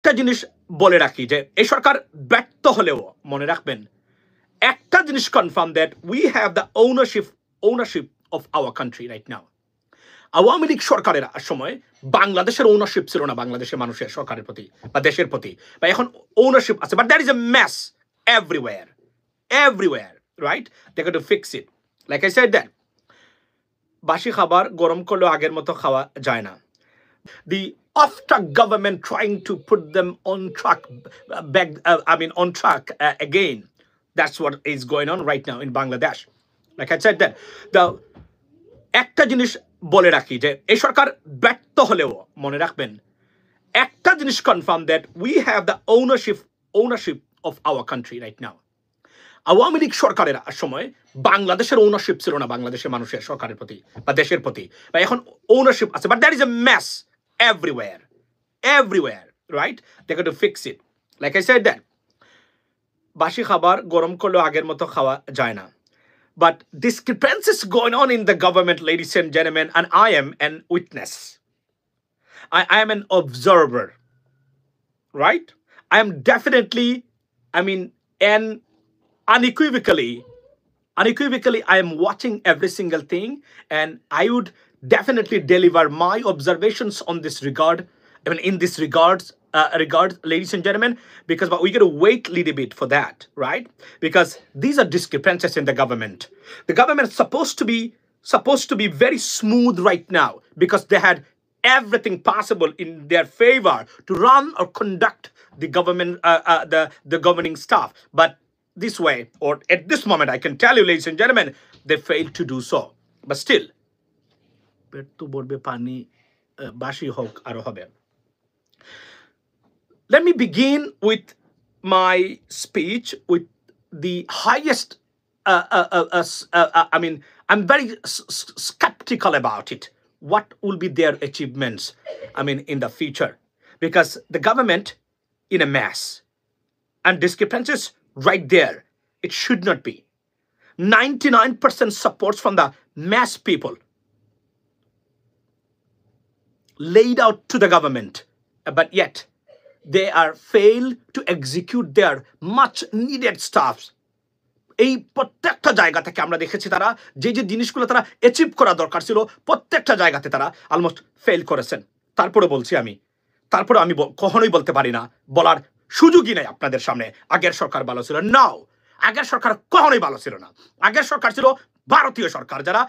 একটা জিনিস বলে রাখি যে এই সরকার ব্যর্থ হলেও মনে রাখবেন একটা জিনিস confirm that we have the ownership of our country right now. Awami League সরকারের সময় বাংলাদেশের ওনারশিপ ছিল না বাংলাদেশের মানুষের সরকারের প্রতি বা দেশের প্রতি, বা এখন ওনারশিপ আছে, but that is a mess everywhere right. They have to fix it. Like I said that বাসি খাবার গরম করলেও আগের মতো খাওয়া যায় না। The off-track government trying to put them on track on track again. That's what is going on right now in Bangladesh. Like I said that the একটা জিনিস বলে রাখি যে এই সরকার ব্যর্থ হলেও মনে রাখবেন একটা জিনিস confirm that we have the ownership of our country right now. Awami League সরকারের সময় বাংলাদেশের ওনারশিপ ছিল না বাংলাদেশের মানুষের সরকারের প্রতি বা দেশের প্রতি, বা এখন ওনারশিপ আছে, but that is a mace everywhere right. They got to fix it. Like I said that বাসি খাবার গরম করলেও আগের মতো খাওয়া যায় না, but discrepancies going on in the government, ladies and gentlemen, and I am an witness. I am an observer, right? I am definitely, and unequivocally I am watching every single thing, and I would definitely deliver my observations on this regard, in this regard, ladies and gentlemen, because we got to wait a little bit for that, right? Because these are discrepancies in the government. The government is supposed to be very smooth right now because they had everything possible in their favor to run or conduct the government, the governing staff. But this way, or at this moment, I can tell you, ladies and gentlemen, they failed to do so. But still, let me begin with my speech with the highest. I'm very skeptical about it. What will be their achievements? In the future, because the government in a mess and discrepancies right there. It should not be. 99% supports from the mass people laid out to the government, but yet they are failed to execute their much needed stuffs. এই প্রত্যেকটা জায়গা থেকে আমরা দেখেছি তারা যে জিনিসগুলো তারা অ্যাচিভ করা দরকার ছিল প্রত্যেকটা জায়গাতে তারা অলমোস্ট ফেল করেছেন। তারপরে আমি কখনোই বলতে পারি না, বলার সুযোগই নেই আপনাদের সামনে আগের সরকার ভালো ছিল। নাও, আগের সরকার কখনোই ভালো ছিল না। আগের সরকার ছিল ভারতীয় সরকার, যারা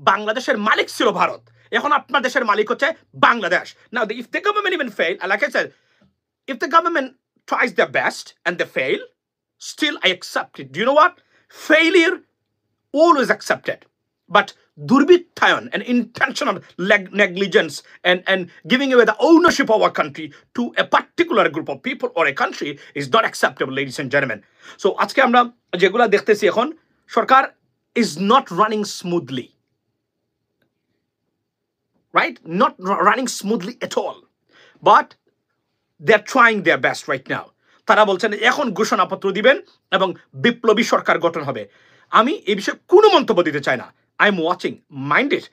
বাংলাদেশের মালিক ছিল ভারত। এখন আপনার দেশের মালিক হচ্ছে Bangladesh. Now, if the government even fail, like I said, if the government tries their best and they fail, still I accept it. Do you know what? Failure always accepted. But durbithayon and intentional negligence and giving away the ownership of our country to a particular group of people or a country is not acceptable, ladies and gentlemen. So আজকে আমরা যেগুলা দেখতেছি এখন, সরকার is not running smoothly, right? Not running smoothly at all, but they're trying their best right now. তারা বলছেন এখন ঘোষণাপত্র দিবেন এবং বিপ্লবী সরকার গঠন হবে। আমি এই বিষয়ে কোনো মন্তব্য দিতে চাই না। I'm watching, mind it.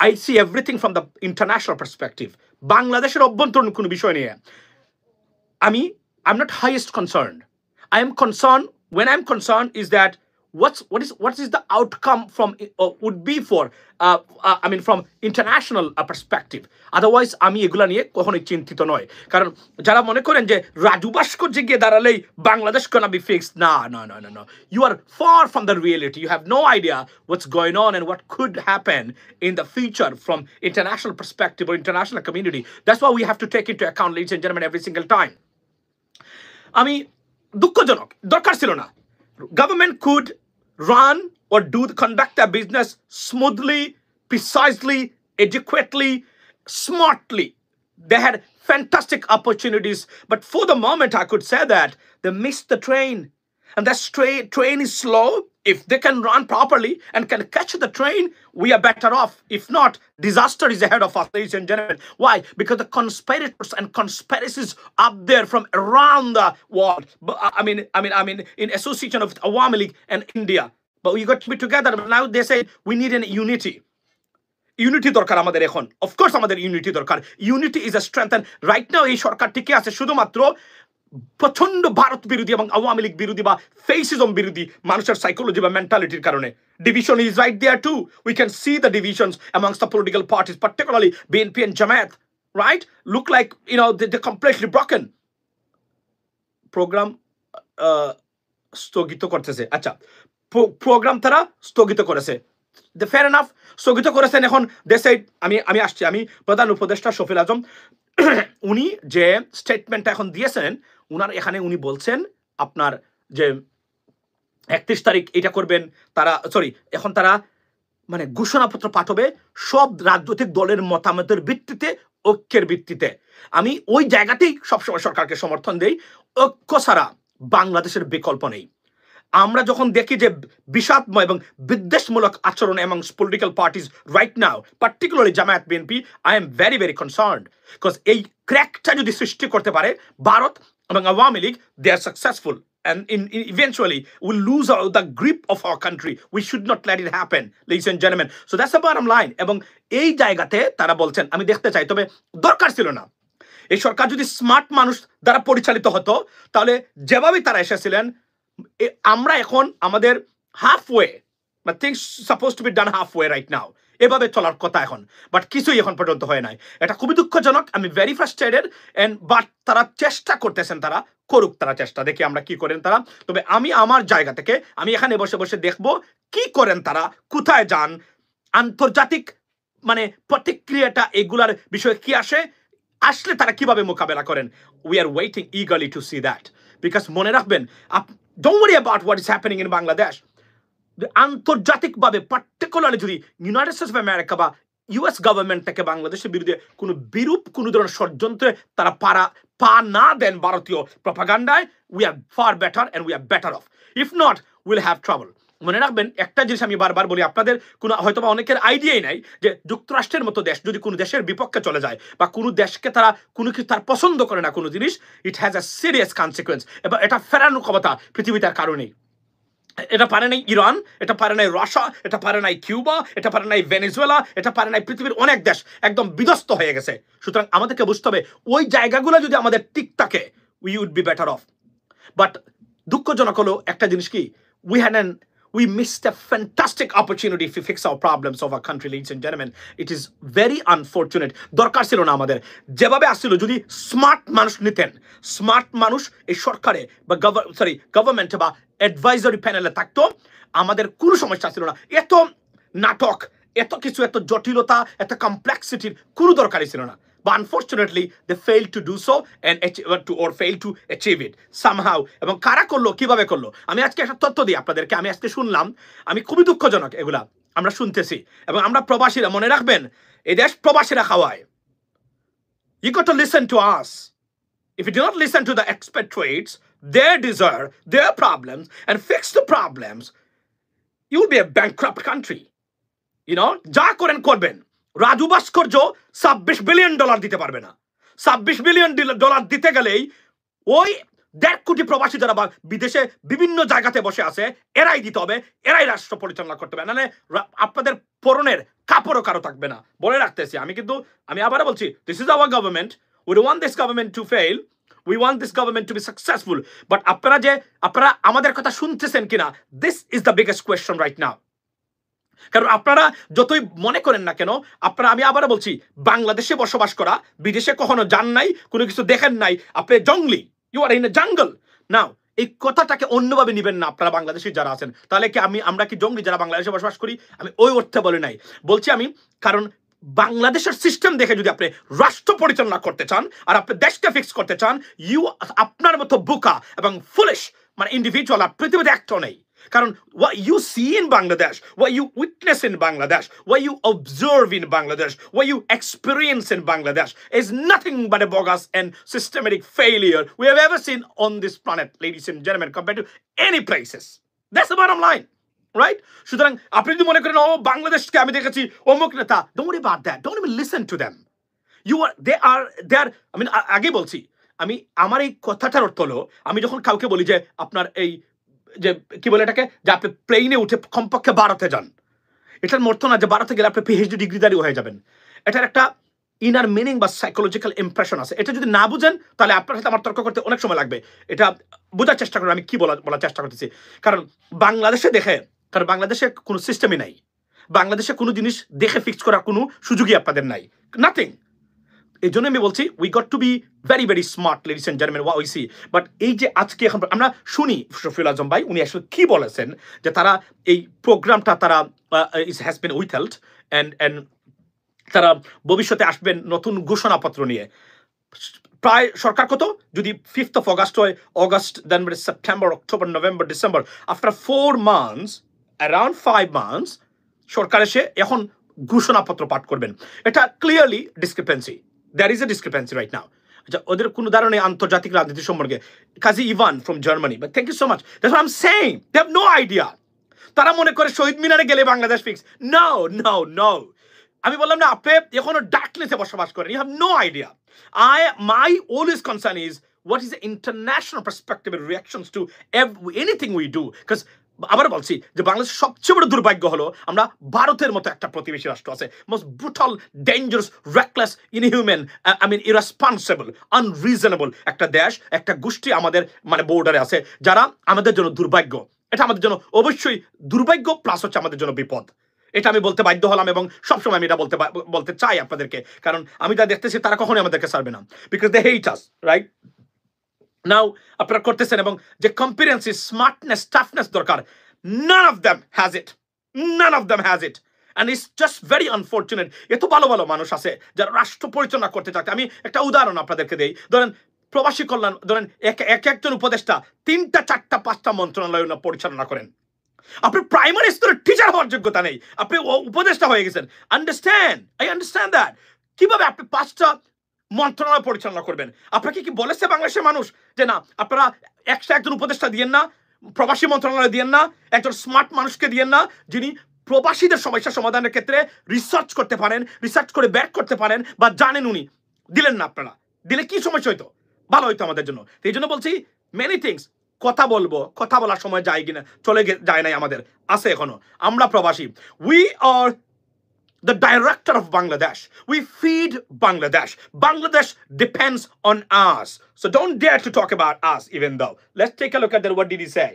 I see everything from the international perspective. বাংলাদেশের অভ্যন্তরীণ কোনো বিষয় নিয়ে I'm not highest concerned. I am concerned, when I'm concerned, is that what is the outcome from would be for from international perspective. Otherwise আমি এগুলা নিয়ে কখনোই চিন্তিত নয়। কারণ যারা মনে করেন যে রাজু ভাস্কর্য গিয়ে দাঁড়ালেই Bangladesh gonna be fixed, no. You are far from the reality. You have no idea what's going on and what could happen in the future from international perspective or international community. That's why we have to take into account, ladies and gentlemen, every single time. দুঃখজনক, দরকার ছিল না। Government could run or conduct their business smoothly, precisely, adequately, smartly. They had fantastic opportunities, but for the moment I could say that they missed the train. And that train is slow. If they can run properly and can catch the train, we are better off. If not, disaster is ahead of us, ladies and gentlemen. Why? Because the conspirators and conspiracies up there from around the world. In association with Awami League and India. But we got to be together. But now they say we need an unity. Unity দরকার আমাদের এখন, of course আমাদের unity দরকার। Unity is a strength, and right now এই সরকার টিকে আছে শুধুমাত্র প্রচন্ড ভারত বিরোধী এবং আওয়ামী লীগ বিরোধী বা ফেসিজম বিরোধী মানুষের সাইকোলজি বা মেন্টালিটির কারণে। Division is right there too. We can see the divisions amongst the political parties, particularly BNP and Jamaat, right? Look like, you know, they're completely broken. Program স্থগিত করতেছে, আচ্ছা প্রোগ্রাম তারা স্থগিত করেছে, ফেয়ার এনাফ, স্থগিত করেছেন। এখন দেশে আমি আসছি, আমি প্রধান উপদেষ্টা শফিল আজম উনি যে স্টেটমেন্টটা এখন দিয়েছেন, উনার এখানে উনি বলছেন আপনার যে 31 তারিখ এটা করবেন তারা, সরি এখন তারা মানে ঘোষণাপত্র পাঠাবে সব রাজনৈতিক দলের মতামতের ভিত্তিতে, ঐক্যের ভিত্তিতে। আমি ওই জায়গাতেই সবসময় সরকারকে সমর্থন দেই। ঐক্য ছাড়া বাংলাদেশের বিকল্প নেই। আমরা যখন দেখি যে বিষাদময় এবং বিদ্বেষমূলক আচরণ amongst political parties right now, particularly Jamaat BNP, I am very very concerned, because এই ক্র্যাকটা যদি সৃষ্টি করতে পারে ভারত এবং Awami League, they are successful and eventually we'll lose the grip of our country. We should not let it happen, ladies and gentlemen. So that's the bottom line. এবং এই জায়গাতে তারা বলছেন আমি দেখতে চাই, তবে দরকার ছিল না। এই সরকার যদি স্মার্ট মানুষ দ্বারা পরিচালিত হতো তাহলে যেভাবে তারা এসেছিলেন, আমরা এখন আমাদের হাফওয়ে, বা things suppose two be done halfway right now, এভাবে চলার কথা এখন, বাট কিছুই এখন পর্যন্ত হয় নাই। এটা খুবই দুঃখজনক, আমি ভেরি ফ্রাস্ট্রেটেড, এন্ড বাট তারা চেষ্টা করতেছেন, তারা করুক, তারা চেষ্টা, দেখি আমরা কি করেন তারা। তবে আমি আমার জায়গা থেকে আমি এখানে বসে বসে দেখবো কি করেন তারা, কোথায় যান, আন্তর্জাতিক মানে প্রতিক্রিয়াটা এগুলার বিষয়ে কি আসলে তারা কিভাবে মোকাবেলা করেন। We are waiting eagerly to see that, because মনে রাখবেন, don't worry about what is happening in Bangladesh. আন্তর্জাতিকভাবে পার্টিকুলারলি যদি ইউনাইটেড স্টেটস অফ আমেরিকা বা ইউএস গভর্নমেন্ট থেকে বাংলাদেশের বিরুদ্ধে কোনো বিরূপ কোনো ধরনের ষড়যন্ত্রে তারা পা না দেন ভারতীয় প্রপাগান্ডায়, we are far better and we are better off. If not will have trouble. মনে রাখবেন একটা জিনিস আমি বারবার বলি, আপনাদের কোনো হয়তো বা অনেকের আইডিয়াই নাই যে যুক্তরাষ্ট্রের মতো দেশ যদি কোনো দেশের বিপক্ষে চলে যায় বা কোনো দেশকে তারা কোনো কিছু তার পছন্দ করে না কোনো জিনিস, it has a serious consequence, এবং এটা ফেরানোর ক্ষমতা পৃথিবীটার কারণেই। এটা পারে নাই ইরান, এটা পারে নাই রাশিয়া, এটা পারে নাই কিউবা, এটা পারে নাই ভেনেজুয়েলা, এটা পারে নাই পৃথিবীর অনেক দেশ, একদম বিধ্বস্ত হয়ে গেছে। সুতরাং আমাদেরকে বুঝতে হবে ওই জায়গাগুলো যদি আমাদের ঠিক থাকে, we would be better off. But দুঃখজনক হলো একটা জিনিস কি, we missed a fantastic opportunity to fix our problems of our country, ladies and gentlemen. It is very unfortunate. দরকার ছিল না আমাদের, যেভাবে আসছিল যদি স্মার্ট মানুষ নিতেন, স্মার্ট মানুষ এই সরকারে বা গভর্নমেন্টে বা অ্যাডভাইজারি প্যানেলে থাকতো, আমাদের কোনো সমস্যা ছিল না। এত নাটক, এত কিছু, এত জটিলতা, এত কমপ্লেক্সিটির কোনো দরকারই ছিল না। But unfortunately, they failed to do so or failed to achieve it somehow. এবং কারা করলো, কিভাবে করলো, আমি আজকে একটা তথ্য দিই আপনাদেরকে। আমি আজকে শুনলাম, আমি খুবই দুঃখজনক এগুলা আমরা শুনতেছি, এবং আমরা প্রবাসীরা, মনে রাখবেন এই দেশ প্রবাসীরা খাওয়ায়। You got to listen to us. If you do not listen to the expatriates, their desire, their problems, and fix the problems, you will be a bankrupt country. You know, যা করেন করবেন। রাজু ভাস্কর্য $26 বিলিয়ন দিতে পারবে না। $26 billion দিতে গেলেই ওই 1.5 কোটি প্রবাসী যারা বিদেশে বিভিন্ন জায়গাতে বসে আছে, এরাই দিতে হবে, এরাই রাষ্ট্র পরিচালনা করতে হবে, নাহলে আপনাদের পরনের কাপড়ও কারো থাকবে না। বলে রাখতেছি, আমি আবারও বলছি, this is our government, we don't want this government to fail, we want this government to be successful. But আপনারা আমাদের কথা শুনতেছেন কিনা, this is the biggest question right now. কারণ আপনারা যতই মনে করেন না কেন, আমি আবারও বলছি, বাংলাদেশে বসবাস করা, বিদেশে কখনো যান নাই, কোনো কিছু দেখেন নাই, আপনি জঙ্গলি, ইউ আর ইন এ জঙ্গল। নাও এই কথাটাকে অন্যভাবে নিবেন না আপনারা বাংলাদেশি যারা আছেন, তাহলে কি আমরা কি জঙ্গলি যারা বাংলাদেশে বসবাস করি? আমি ওই অর্থে বলি নাই, বলছি আমি কারণ বাংলাদেশের সিস্টেম দেখে যদি আপনি রাষ্ট্র পরিচালনা করতে চান আর আপনি দেশকে ফিক্স করতে চান, আপনার মতো বোকা এবং ফুলিশ মানে ইন্ডিভিজুয়াল আর পৃথিবীতে একটা নেই। কারণ what you see in Bangladesh, what you witness in Bangladesh, what you observe in Bangladesh, what you experience in Bangladesh is nothing but a bogus and systematic failure we have ever seen on this planet, ladies and gentlemen, compared to any places. That's the bottom line, right? সুতরাং আপনি যদি মনে করেন, ও বাংলাদেশকে আমি দেখেছি অমুক নেতা, don't worry about that, don't even listen to them. They are I mean, আগে বলছি, আমার এই কথাটার অর্থ হলো, আমি যখন কাউকে বলি যে আপনার এই যে কি বলে এটাকে, যে আপনি প্লেনে উঠে কমপক্ষে ভারতে যান, এটার অর্থ না যে ভারতে গেলে আপনি পিএইচডি ডিগ্রিধারী হয়ে যাবেন। এটার একটা ইনার মিনিং বা সাইকোলজিক্যাল ইমপ্রেশন আছে। এটা যদি না বুঝেন তাহলে আপনার সাথে আমার তর্ক করতে অনেক সময় লাগবে। এটা বোঝার চেষ্টা করুন আমি কি বলার চেষ্টা করতেছি। কারণ বাংলাদেশে কোনো সিস্টেমই নাই। বাংলাদেশে কোনো জিনিস দেখে ফিক্স করার কোনো সুযোগই আপনাদের নাই, নাথিং। এই জন্য আমি বলছি we got to be very very smart ladies and gentleman why see. But এই যে আজকে এখন আমরা শুনি শফিউল আজম ভাই উনি আসলে কি বলেছেন যে তারা এই প্রোগ্রামটা তারা হ্যাজ বিন উইথহেল্ড অ্যান্ড তারা ভবিষ্যতে আসবেন নতুন ঘোষণাপত্র নিয়ে। প্রায় সরকার কত যদি 5th of August হয়, August, then September, October, November, December, after 4 months, around 5 months সরকার এসে এখন ঘোষণাপত্র পাঠ করবেন। এটা clearly discrepancy, there is a discrepancy right now. ওদের কোনো ধারণে আন্তর্জাতিক রাজনীতি সম্পর্কে। Kazi Ivan from Germany, but thank you so much, that's what I am saying, they have no idea. তারা মনে করে শহীদ মিনারে গেলে Bangladesh fix. No no no, আমি বললাম না আপনি এখনো ডার্কনেসে বসবাস করেন, you have no idea. My always concern is what is the international perspective and reactions to anything we do, because আবার বলছি যে বাংলাদেশের সবচেয়ে বড় দুর্ভাগ্য হলো আমরা ভারতের মতো একটা প্রতিবেশী রাষ্ট্র আছে, most brutal, dangerous, reckless, inhuman, irresponsible, unreasonable একটা দেশ, একটা গোষ্ঠী আমাদের মানে বর্ডারে আছে যারা আমাদের জন্য দুর্ভাগ্য। এটা আমাদের জন্য অবশ্যই দুর্ভাগ্য প্লাস হচ্ছে আমাদের জন্য বিপদ। এটা আমি বলতে বাধ্য হলাম এবং সবসময় আমি এটা বলতে চাই আপনাদেরকে, কারণ আমি যা দেখতেছি তারা কখনোই আমাদেরকে ছাড়বে না, because they hate us, right? নাও আপনারা করতেছেন এবং যে কম্পিটেন্সি, স্মার্টনেস, টাফনেস দরকার, none of them has it, none of them has it, and it's just very unfortunate। এত ভালো ভালো মানুষ আছে যারা রাষ্ট্র পরিচালনা করতে চায়। আমি একটা উদাহরণ আপনাদেরকে দেই, ধরেন প্রবাসী কল্যাণ, ধরেন একজন উপদেষ্টা 3টা 4টা 5টা মন্ত্রণালয় পরিচালনা করেন। আপনার প্রাইমারি স্তরের টিচার হওয়ার যোগ্যতা নেই, আপনি উপদেষ্টা হয়ে গেছেন। I understand that. কিভাবে আপনি 5টা মন্ত্রণালয় পরিচালনা করবেন? আপনাকে কি বলেছে বাংলাদেশের মানুষ যে না আপনারা একজন উপদেষ্টা দিয়েন না, প্রবাসী মন্ত্রণালয় দিয়েন না, একজন স্মার্ট মানুষকে দিয়েন না যিনি প্রবাসীদের সমস্যা সমাধানের ক্ষেত্রে রিসার্চ করতে পারেন, রিসার্চ করে ব্যাক করতে পারেন বা জানেন উনি? দিলেন না আপনারা। দিলে কি সমস্যা হইতো? ভালো হইতো আমাদের জন্য। এই জন্য বলছি মেনি থিংস, কথা বলবো, কথা বলার সময় যায় কিনা, যায় নাই আমাদের, আছে এখনো। আমরা প্রবাসী, we are the director of Bangladesh. We feed Bangladesh. Bangladesh depends on us. So don't dare to talk about us even though. Let's take a look at that. What did he say?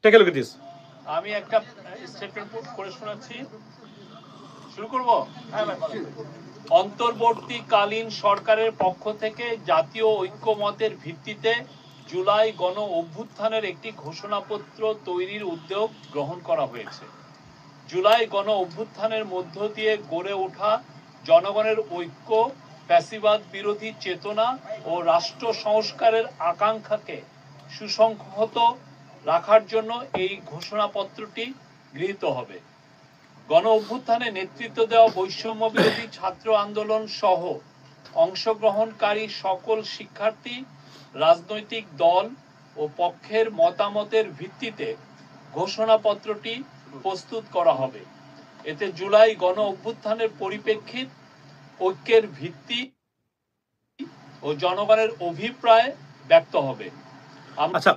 Take a look at this. আমি একটা statement করে শোনাচ্ছি, শুরু করব। অন্তর্বর্তীকালীন সরকারের পক্ষ থেকে জাতীয় ঐক্যমতের ভিত্তিতে জুলাই গণ অভ্যুত্থানের একটি ঘোষণাপত্র তৈরির উদ্যোগ গ্রহণ করা হয়েছে। জুলাই গণ অভ্যুত্থানের মধ্য দিয়ে গড়ে ওঠা জনগণের ঐক্য, ফ্যাসিবাদ বিরোধী চেতনা ও রাষ্ট্র সংস্কারের আকাঙ্ক্ষাকে সুসংহত রাখার জন্য এই ঘোষণাপত্রটি গৃহীত হবে। গণ অভ্যুত্থানে নেতৃত্ব দেওয়া বৈষম্য বিরোধী ছাত্র আন্দোলন সহ অংশগ্রহণকারী সকল শিক্ষার্থী, রাজনৈতিক দল ও পক্ষের মতামতের ভিত্তিতে ঘোষণাপত্রটি প্রস্তুত করা হবে। এতে জুলাই গণ অভ্যুত্থানের পরিপ্রেক্ষিত, ঐক্যের ভিত্তি ও জনগণের অভিপ্রায় ব্যক্ত হবে। আচ্ছা,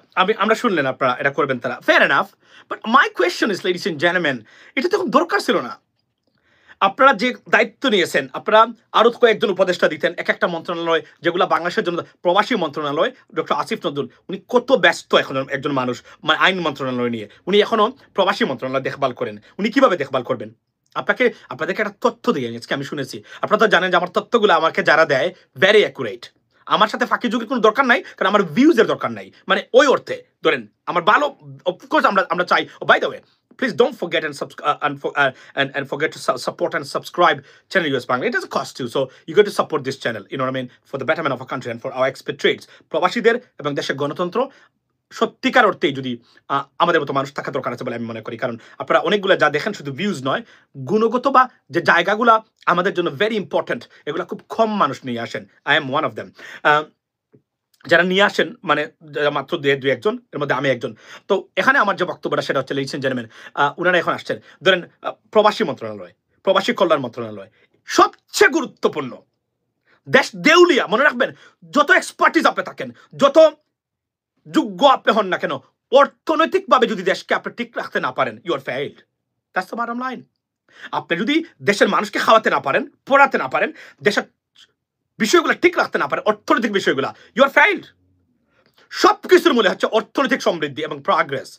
আমরা শুনলেন আপনারা এটা করবেন তারা, fair enough. But my question is ladies and gentleman, এটা তো দরকার ছিল না। আপনারা যে দায়িত্ব নিয়েছেন, আপনারা আরো কয়েকজন উপদেষ্টা দিতেন, একটা মন্ত্রণালয় যেগুলো বাংলাদেশের জন্য, প্রবাসী মন্ত্রণালয়, ডক্টর আসিফ নজরুল, উনি কত ব্যস্ত এখন একজন মানুষ, মানে আইন মন্ত্রণালয় নিয়ে, উনি এখনো প্রবাসী মন্ত্রণালয় দেখভাল করেন। উনি কিভাবে দেখভাল করবেন? আপনাদেরকে একটা তথ্য দিয়ে আজকে আমি শুনেছি, আপনারা তো জানেন যে আমার তথ্যগুলো আমাকে যারা দেয় ভেরি অ্যাকুরেট। আমার সাথে ফাঁকি যুগের কোনো দরকার নাই, কারণ আমার ভিউজের দরকার নাই, মানে ওই অর্থে ধরেন আমার ভালো, অফকোর্স আমরা চাই। By the way, please don't forget and forget to support and subscribe channel US Bangla. It doesn't cost you, so you got to support this channel, you know what I mean, for the betterment of our country and for our expatriates, প্রবাসীদের এবং দেশের গণতন্ত্র সত্যিকার অর্থেই যদি আমাদের মতো মানুষ থাকা দরকার আছে বলে আমি মনে করি। কারণ আপনারা অনেকগুলো যা দেখেন শুধু ভিউজ নয়, গুণগত বা যে জায়গাগুলো আমাদের জন্য ভেরি ইম্পর্টেন্ট, এগুলো খুব কম মানুষ নিয়ে আসেন। I am one of them. যারা নিয়ে আসেন মানে মাত্র দুই একজন, এর মধ্যে আমি একজন। তো এখানে আমার যে বক্তব্যটা সেটা হচ্ছে, লেডিস এন্ড জেন্টলম্যান, ওনারা এখন আসছেন, ধরেন প্রবাসী মন্ত্রণালয়, প্রবাসী কল্যাণ মন্ত্রণালয় সবচেয়ে গুরুত্বপূর্ণ। দেশ দেউলিয়া, মনে রাখবেন, যত এক্সপার্টিস আপনি থাকেন, যত যোগ্য আপনি হন না কেন, অর্থনৈতিকভাবে যদি দেশকে আপনি ঠিক রাখতে না পারেন, you are failed. That's the bottom line. আপনি যদি দেশের মানুষকে খাওয়াতে না পারেন, পড়াতে না পারেন, দেশের বিষয়গুলো ঠিক রাখতে না পারেন, অর্থনৈতিক বিষয়গুলো, ইউ আর ফেইলড। সবকিছুর মূলে হচ্ছে অর্থনৈতিক সমৃদ্ধি এবং প্রগ্রেস।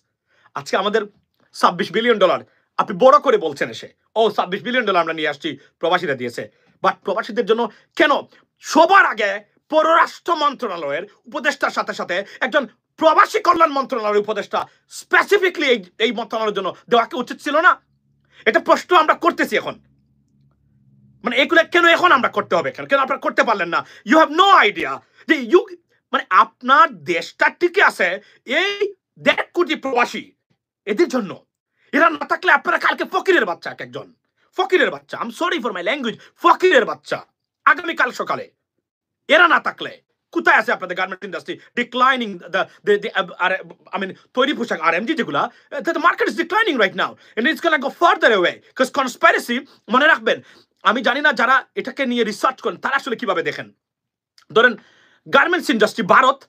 আজকে আমাদের $26 বিলিয়ন, আপনি বড় করে বলছেন এসে, ও $26 বিলিয়ন আমরা নিয়ে আসছি, প্রবাসীরা দিয়েছে। বাট প্রবাসীদের জন্য কেন সবার আগে পররাষ্ট্র মন্ত্রণালয়ের উপদেষ্টার সাথে সাথে একজন প্রবাসী কল্যাণ মন্ত্রণালয়ের উপদেষ্টা স্পেসিফিকলি এই মন্ত্রণালয়ের জন্য দেওয়াকে উচিত ছিল না? এটা প্রশ্ন আমরা করতেছি এখন। মানে এগুলো কেন এখন আমরা করতে হবে, কেন আপনারা করতে পারলেন না? ইউ হ্যাভ নো আইডিয়া যে মানে আপনার দেশটা টিকে আছে এই 1.5 কোটি প্রবাসী এদের জন্য। এরা না থাকলে আপনারা কালকে ফকিরের বাচ্চা, একজন ফকিরের বাচ্চা, I am sorry for my language, ফকিরের বাচ্চা আগামীকাল সকালে এরা না থাকলে কোথায় আছে আপনাদের garment industry? Declining I mean তৈরি পোশাক আরএমজি যেগুলা, the market is declining right now and it's gonna go further away because conspiracy. মনে রাখবেন, আমি জানি না যারা এটাকে নিয়ে রিসার্চ করেন তারা আসলে কিভাবে দেখেন। ধরেন গার্মেন্টস ইন্ডাস্ট্রি ভারত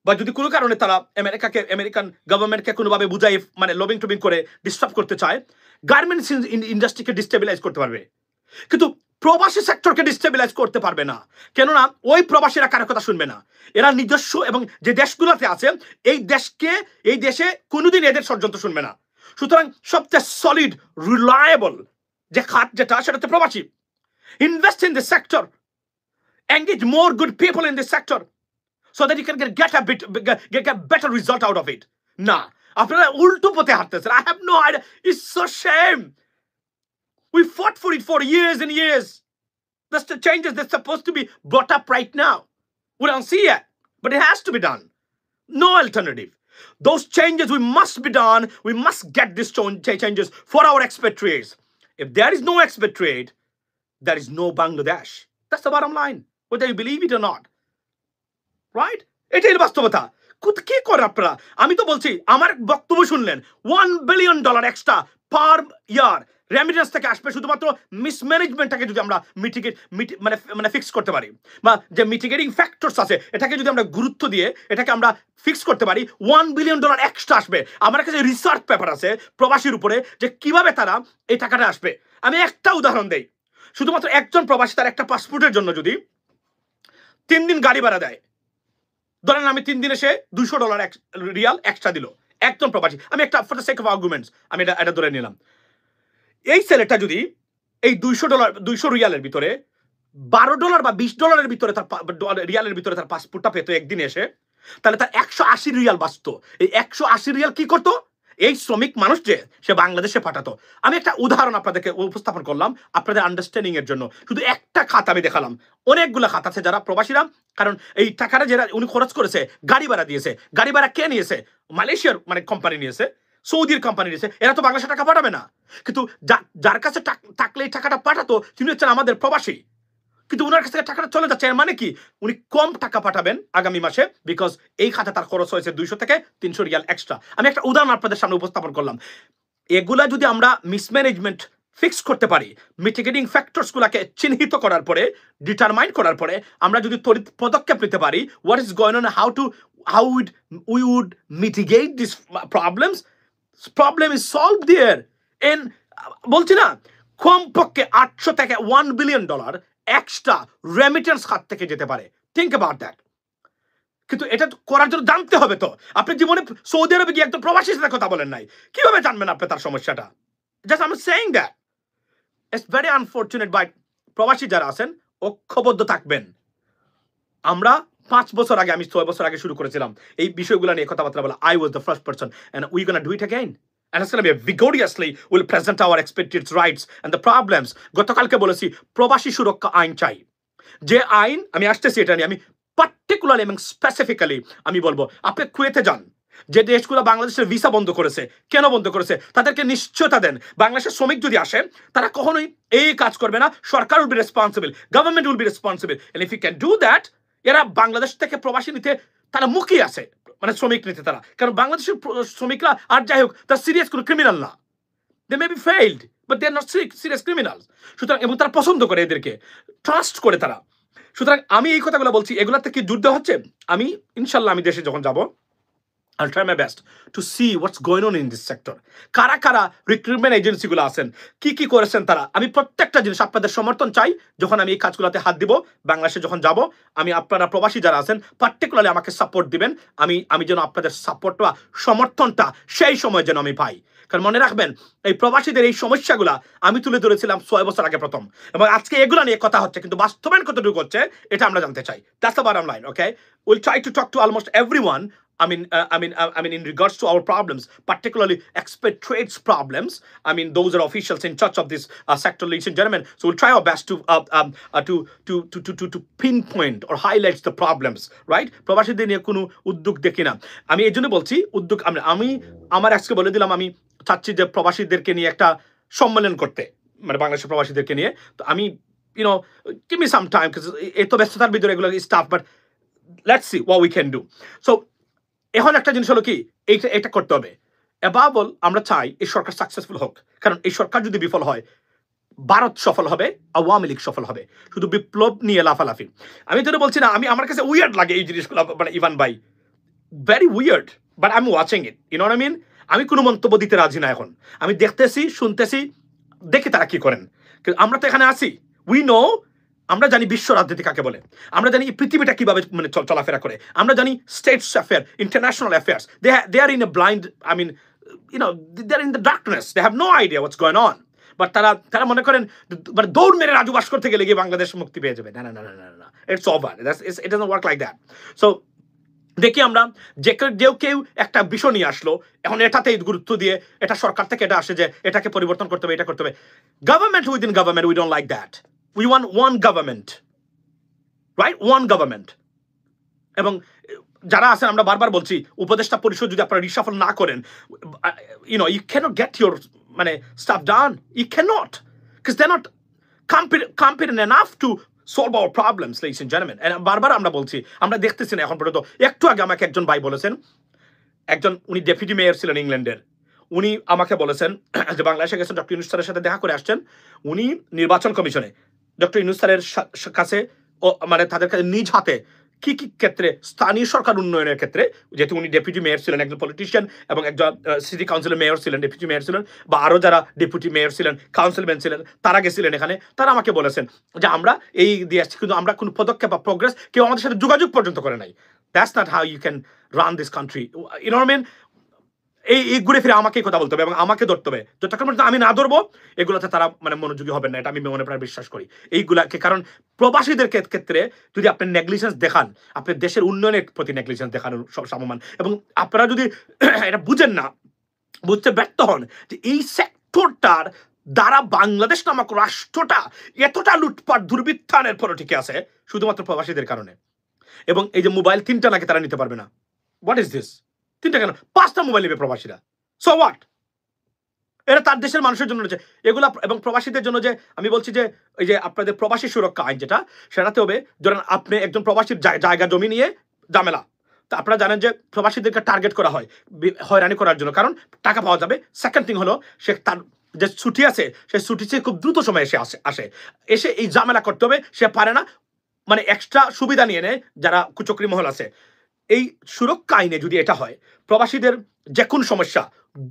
বা যদি কোনো কারণে তারা আমেরিকান গভর্নমেন্টকে কোনোভাবে বুঝাই মানে লবিং টবিং করে ডিস্টার্ব করতে চায়, গার্মেন্টস ইন্ডাস্ট্রিকে ডিস্টেবিলাইজ করতে পারবে, কিন্তু প্রবাসী সেক্টরকে ডিস্টেবিলাইজ করতে পারবে না। কেননা ওই প্রবাসীরা কারো কথা শুনবে না। এরা নিজস্ব এবং যে দেশগুলোতে আছে এই দেশে কোনোদিন এদের ষড়যন্ত্র শুনবে না। সুতরাং সবচেয়ে সলিড রিলায়েবল যে খাত যেটা, সেটা হচ্ছে প্রবাসী। Invest in this sector, engage more good people in this sector so that you can get a better result out of it. না, আপনারা উল্টো পথে হাঁটতেছেন। I have no idea. It's so shame. We fought for it for years and years. That's the changes that's supposed to be brought up right now. We don't see it, but it has to be done. No alternative. Those changes we must be done. We must get these changes for our expatriates. If there is no expatriate, there is no Bangladesh. That's the bottom line, whether you believe it or not. Right? এটাই বাস্তবতা। কি করেন আপনারা? আমি তো বলছি, আমার বক্তব্য শুনলেন, $1 বিলিয়ন এক্সট্রা পার ইয়ার রেমিটেন্স থেকে আসবে শুধুমাত্র মিসম্যানেজমেন্টটাকে যদি আমরা মানে ফিক্স করতে পারি, বা যে মিটিগেটিং ফ্যাক্টরস আছে এটাকে যদি আমরা গুরুত্ব দিয়ে এটাকে আমরা ফিক্স করতে পারি, $1 বিলিয়ন এক্সট্রা আসবে। আমার কাছে রিসার্চ পেপার আছে প্রবাসীর উপরে যে কিভাবে তারা এই টাকাটা আসবে। আমি একটা উদাহরণ দেই। শুধুমাত্র একজন প্রবাসী তার একটা পাসপোর্টের জন্য যদি 3 দিন গাড়ি ভাড়া দেয়, ধরেন আমি 3 দিন এসে $200 এক্সট্রা দিল একজন প্রবাসী, আমি একটা for the sake of arguments আমি এটা ধরে নিলাম। এই ছেলেটা যদি এই $200 ভিতরে $12 বা $20 ভিতরে তার রিয়ালের ভিতরে তার পাসপোর্টটা পেতো একদিন এসে, তাহলে তার $180 বাঁচতো। এই $180 কি করতো? এই শ্রমিক মানুষ যে সে বাংলাদেশে পাঠাতো। আমি একটা উদাহরণ আপনাদেরকে উপস্থাপন করলাম আপনাদের আন্ডারস্ট্যান্ডিং এর জন্য। শুধু একটা খাত আমি দেখালাম, অনেকগুলো খাত আছে যারা প্রবাসীরা, কারণ এই টাকাটা যেটা উনি খরচ করেছে, গাড়ি ভাড়া দিয়েছে। গাড়ি ভাড়া কে নিয়েছে? মালয়েশিয়ার মানে কোম্পানি নিয়েছে, সৌদির কোম্পানি নিয়েছে। এরা তো বাংলাদেশে টাকা পাঠাবে না, কিন্তু যার কাছে থাকলে এই টাকাটা পাঠাতো তিনি হচ্ছেন আমাদের প্রবাসী। কিন্তু উনার কাছ থেকে টাকাটা চলে যাচ্ছে, এর মানে কি উনি কম টাকা পাঠাবেন আগামী মাসে, বিকজ এই খাতে তার খরচ হয়েছে $200 থেকে $300 এক্সট্রা। আমি একটা উদাহরণ আপনাদের সামনে উপস্থাপন করলাম। এগুলা যদি আমরা মিসম্যানেজমেন্ট ফিক্স করতে পারি, মিটিগেটিং ফ্যাক্টরসগুলোকে চিহ্নিত করার পরে, ডিটারমাইন করার পরে, আমরা যদি তড়িৎ পদক্ষেপ নিতে পারি, what is going on, how we would mitigate these problems, problem is solved there. And বলছি না, কমপক্ষে $800 থেকে $1 বিলিয়ন এক্সট্রা রেমিটেন্স খাত থেকে যেতে পারে। Think about that. কিন্তু এটা করার জন্য জানতে হবে তো। আপনি জীবনে সৌদি আরবে গিয়ে একজন প্রবাসীর সাথে কথা বলেন নাই, কিভাবে জানবেন আপনি তার সমস্যাটা? Just I am saying that it's very unfortunate. But প্রবাসী যারা আছেন ঐক্যবদ্ধ থাকবেন। আমরা 5 বছর আগে, আমি 6 বছর আগে শুরু করেছিলাম এই বিষয়গুলো নিয়ে কথাবার্তা বলা। I was the first person and we gonna do it again. And it's going to be vigorously will present our expatriates' rights and the problems. গতকালকে বলেছি প্রবাসী সুরক্ষা আইন চাই। যে আইন, আমি আসতেছি এটা নিয়ে, আমি পার্টিকুলারলি এবং স্পেসিফিক্যালি আমি বলবো, আপনি কুয়েতে যান, যে দেশগুলো বাংলাদেশের ভিসা বন্ধ করেছে, কেন বন্ধ করেছে? তাদেরকে নিশ্চয়তা দেন বাংলাদেশের শ্রমিক যদি আসে তারা কখনোই এই কাজ করবে না। সরকার will be responsible, government will be responsible. And if you can do that, এরা বাংলাদেশ থেকে প্রবাসী নিতে তারা মুখিয়ে আছে, মানে শ্রমিক নিতে তারা। কারণ বাংলাদেশের শ্রমিকরা আর যাই হোক তার সিরিয়াস কোনো ক্রিমিনাল না, they may be failed but they are not serious criminals. সুতরাং এবং তারা পছন্দ করে এদেরকে, ট্রাস্ট করে তারা। সুতরাং আমি এই কথাগুলো বলছি, এগুলোর থেকে যুদ্ধ হচ্ছে। আমি ইনশাল্লাহ আমি দেশে যখন যাব I'll try my best to see what's going on in this sector. কারা কারা রিক্রুটমেন্ট এজেন্সিগুলো আছেন, কি করেছেন তারা, আমি প্রত্যেকটা জিনিস আপনাদের সমর্থন চাই। যখন আমি এই কাজগুলোতে হাত দিব, বাংলাদেশে যখন যাব, আমি আপনারা প্রবাসী যারা আছেন পার্টিকুলারলি আমাকে সাপোর্ট দিবেন। আমি যেন আপনাদের সাপোর্ট বা সমর্থনটা সেই সময় যেন আমি পাই। কারণ মনে রাখবেন, এই প্রবাসীদের এই সমস্যাগুলা আমি তুলে ধরেছিলাম 6 বছর আগে প্রথম, এবং আজকে এগুলো নিয়ে কথা হচ্ছে, কিন্তু বাস্তবায়ন কতটুকু হচ্ছে এটা আমরা জানতে চাই। That's the bottom line, okay? We'll try to talk to almost everyone. I mean, in regards to our problems, particularly expatriates problems. I mean, those are officials in charge of this sector, ladies and gentlemen. So we'll try our best to pinpoint or highlight the problems, right? প্রবাসীদের নিয়ে কোনো উদ্যোগ দেখি না। আমি এই জন্য বলছি উদ্যোগ, আমি আমার আজকে বলে দিলাম, আমি চাচ্ছি যে প্রবাসীদেরকে নিয়ে একটা সম্মেলন করতে, মানে বাংলাদেশের প্রবাসীদেরকে নিয়ে। তো আমি give me some time, because এত ব্যস্ততার ভিতরে এগুলো is tough, but let's see what we can do. So এখন একটা জিনিস হলো কি, এটা করতে হবে। এবাবল আমরা চাই এই সরকার সাকসেসফুল হোক, কারণ এই সরকার যদি বিফল হয়, ভারত সফল হবে, আওয়ামী লীগ সফল হবে, শুধু বিপ্লব নিয়ে লাফালাফি। আমি তো বলছি না, আমার কাছে উইয়ার্ড লাগে এই জিনিসগুলো, মানে ইভান ভাই, very weird, but I am watching it, you know what I mean. আমি কোনো মন্তব্য দিতে রাজি না এখন, আমি দেখতেছি, শুনতেছি, দেখি তারা কি করেন। আমরা তো এখানে আছি, উই নো, আমরা জানি বিশ্ব রাজনীতি কাকে বলে, আমরা জানি পৃথিবীটা কিভাবে মানে চলাফেরা করে, আমরা জানি States affair, international affairs, they are in a blind, I mean they are in the darkness, they have no idea what's going on. But তারা মনে করেন মানে দৌড় মেরে রাজু বাস করতে গেলে গিয়ে বাংলাদেশ মুক্তি পেয়ে যাবে। না, it's over, it doesn't work like that. So দেখি আমরা কেউ একটা বিষয় নিয়ে আসলো, এখন এটাতেই গুরুত্ব দিয়ে এটা সরকার থেকে এটা আসে যে এটাকে পরিবর্তন করতে হবে, এটা করতে হবে। Government within government, we don't like that. We want one government, right? One government. এবং যারা আছেন, আমরা বারবার বলছি, উপদেষ্টা পরিষদ যদি আপনারা রিশাফল না করেন, you cannot get your মানে stuff done. You cannot, because they're not competent enough to solve our problems, ladies and gentlemen. And বারবার আমরা বলছি, আমরা দেখতেছি না এখন পর্যন্ত। একটু আগে আমাকে একজন ভাই বলেছেন, উনি ডেপুটি মেয়র ছিলেন ইংল্যান্ডের, উনি আমাকে বলেছেন যে বাংলাদেশে গেছেন, ডক্টর ইউনূস স্যারের সাথে দেখা করে আসছেন। উনি নির্বাচন কমিশনে ডক্টর ইউনূস স্যারের কাছে, মানে তাদের কাছে নিজ হাতে কি ক্ষেত্রে স্থানীয় সরকার উন্নয়নের ক্ষেত্রে, যেহেতু উনি ডেপুটি মেয়র ছিলেন, একজন পলিটিশিয়ান এবং একজন সিটি কাউন্সিলের মেয়র ছিলেন, ডেপুটি মেয়র ছিলেন, বা আরও যারা ডেপুটি মেয়র ছিলেন, কাউন্সিলম্যান ছিলেন, তারা গেছিলেন এখানে। তারা আমাকে বলেছেন যে আমরা এই দিয়ে আসছি, কিন্তু আমরা কোনো পদক্ষেপ বা প্রোগ্রেস কেউ আমাদের সাথে যোগাযোগ পর্যন্ত করে নাই। That's not how you can run this country, you know what I mean. এই ঘুরে ফিরে আমাকেই কথা বলতে হবে এবং আমাকে ধরতে হবে। যতক্ষণ পর্যন্ত আমি না ধরবো, এগুলোতে তারা মানে মনোযোগী হবেন না, এটা আমি মনে প্রায় বিশ্বাস করি এইগুলাকে। কারণ প্রবাসীদের ক্ষেত্রে যদি আপনি নেগলিজেন্স দেখান, আপনি দেশের উন্নয়নের প্রতি নেগলিজেন্স দেখানোর সমমান, এবং আপনারা যদি এটা বুঝেন না, বুঝতে ব্যর্থ হন যে এই সেক্টরটার দ্বারা বাংলাদেশ নামক রাষ্ট্রটা এতটা লুটপাট দুর্বৃত্তায়নের পরে টিকে আছে শুধুমাত্র প্রবাসীদের কারণে। এবং এই যে মোবাইল 3টা নাকি তারা নিতে পারবে না, হোয়াট ইজ দিস? 3টা কেন, 5টা মোবাইল নেবে প্রবাসীরা, সো হোয়াট? এটা তার দেশের মানুষের জন্য রয়েছে এগুলা। এবং প্রবাসীদের জন্য যে আমি বলছি যে এই যে আপনাদের প্রবাসী সুরক্ষা আইন যেটা, সেটাতে হবে ধরেন আপনি একজন প্রবাসীর জায়গা জমি নিয়ে ঝামেলা, তো আপনারা জানেন যে প্রবাসীদেরকে টার্গেট করা হয় হয়রানি করার জন্য, কারণ টাকা পাওয়া যাবে। সেকেন্ড থিং হলো, সে তার যে ছুটি আছে, সেই ছুটি সে খুব দ্রুত সময়ে এসে এই ঝামেলা করতে হবে, সে পারে না, মানে এক্সট্রা সুবিধা নিয়ে নেয় যারা কুচক্রী মহল আছে। এই সুরক্ষা আইনে যদি এটা হয়, প্রবাসীদের যে কোন সমস্যা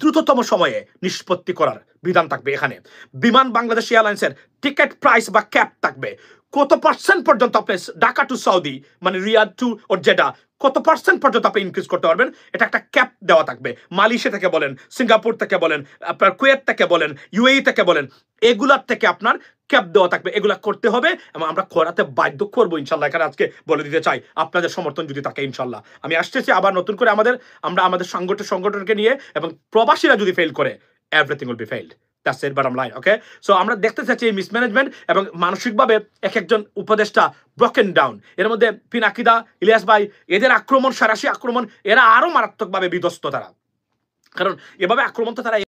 দ্রুততম সময়ে নিষ্পত্তি করার বিধান থাকবে। এখানে বিমান বাংলাদেশ এয়ারলাইন্সের টিকিট প্রাইস বা ক্যাপ থাকবে, কত পার্সেন্ট পর্যন্ত আপনি ঢাকা টু সৌদি, মানে রিয়াদ টু ও জেডা, কত পার্সেন্ট পর্যন্ত আপনি ইনক্রিজ করতে পারবেন, এটা একটা ক্যাপ দেওয়া থাকবে। মালয়েশিয়া থেকে বলেন, সিঙ্গাপুর থেকে বলেন, আপনার কুয়েত থেকে বলেন, ইউএই থেকে বলেন, এগুলার থেকে আপনার ক্যাপ দেওয়া থাকবে। এগুলা করতে হবে এবং আমরা করাতে বাধ্য করবো ইনশাল্লাহ। এখানে আজকে বলে দিতে চাই, আপনাদের সমর্থন যদি থাকে ইনশাল্লাহ আমি আসতেছি আবার নতুন করে আমাদের সংগঠনকে নিয়ে, এবং প্রবাসীরা যদি ফেল করে, everything will be failed. That's it, bottom line, okay? So আমরা দেখতে চাচ্ছি এই মিসম্যানেজমেন্ট এবং মানসিকভাবে এক একজন উপদেষ্টা ব্রোকেন ডাউন। এর মধ্যে পিনাকিদা, ইলিয়াস ভাই, এদের আক্রমণ, সারাশি আক্রমণ, এরা আরো মারাত্মকভাবে বিধ্বস্ত তারা, কারণ এভাবে আক্রমণ তো তারা